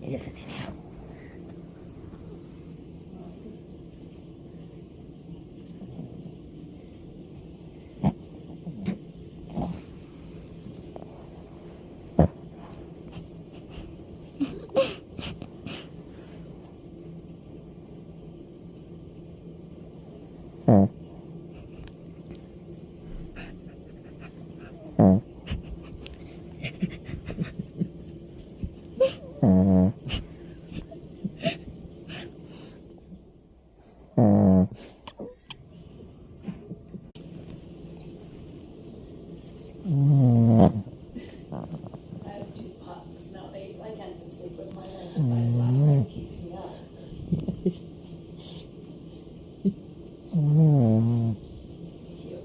It is a video. I have two pups nowadays. I can't even sleep with my leg beside last night. It keeps me up. Cute.